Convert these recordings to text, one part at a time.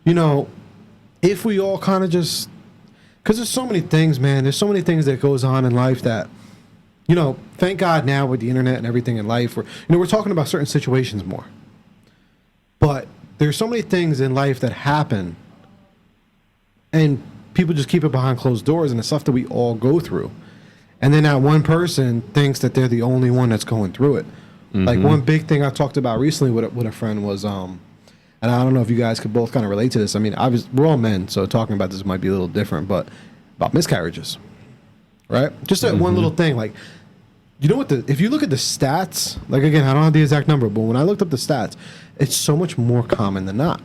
you know, if we all kind of just, because there's so many things, man. There's so many things that goes on in life that, you know, thank God now with the internet and everything in life, we're talking about certain situations more. But there's so many things in life that happen, and people just keep it behind closed doors, and the stuff that we all go through. And then that one person thinks that they're the only one that's going through it. Like one big thing I talked about recently with a friend was, and I don't know if you guys could both kind of relate to this. I mean, we're all men, so talking about this might be a little different, but about miscarriages, right? Just that one little thing, like, you know what, if you look at the stats, like, again, I don't have the exact number, but when I looked up the stats, it's so much more common than not.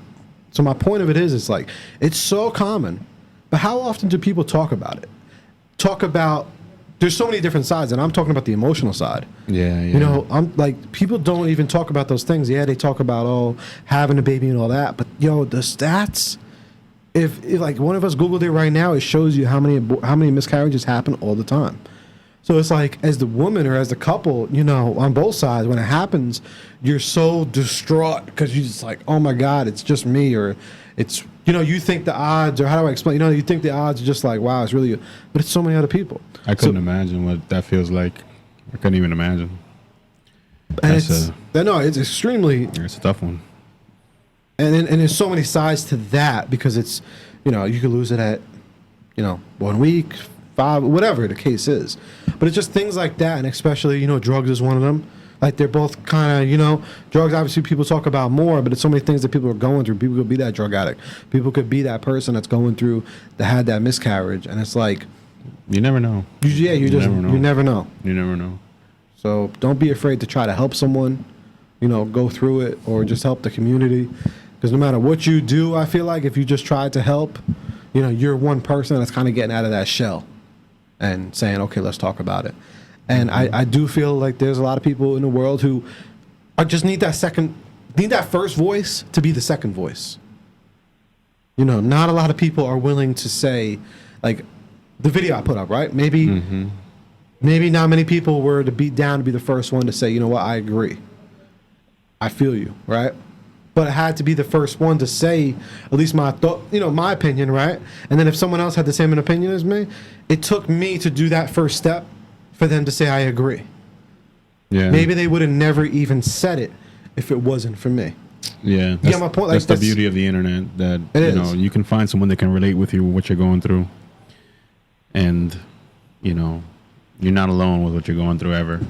So my point of it is, it's like, it's so common, but how often do people talk about it? There's so many different sides, and I'm talking about the emotional side. Yeah. You know, I'm like, people don't even talk about those things. Yeah, they talk about, having a baby and all that, but the stats, if like one of us Googled it right now, it shows you how many miscarriages happen all the time. So it's like, as the woman or as the couple, on both sides, when it happens, you're so distraught because you're just like, oh my God, it's just me, or it's, you think the odds, or how do I explain? You think the odds are just like, wow, it's really, but it's so many other people. I couldn't imagine what that feels like. I couldn't even imagine. And it's extremely. It's a tough one. And there's so many sides to that, because it's, you could lose it at, 1 week, 5, whatever the case is. But it's just things like that, and especially, drugs is one of them. Like, they're both kind of, drugs, obviously people talk about more, but it's so many things that people are going through. People could be that drug addict. People could be that person that's going through, that had that miscarriage. And it's like, you never know. You never know. You never know. So don't be afraid to try to help someone, go through it, or just help the community. Because no matter what you do, I feel like if you just try to help, you're one person that's kind of getting out of that shell and saying, okay, let's talk about it. And I do feel like there's a lot of people in the world who just need that first voice to be the second voice. Not a lot of people are willing to say, like, the video I put up, right? Maybe not many people were to be down to be the first one to say, you know what, I agree. I feel you, right? But it had to be the first one to say at least my thought, my opinion, right? And then if someone else had the same opinion as me, it took me to do that first step for them to say I agree. Yeah. Maybe they would have never even said it if it wasn't for me. Yeah. My point. That's the beauty of the internet, that you can find someone that can relate with you, what you're going through. And, you're not alone with what you're going through ever.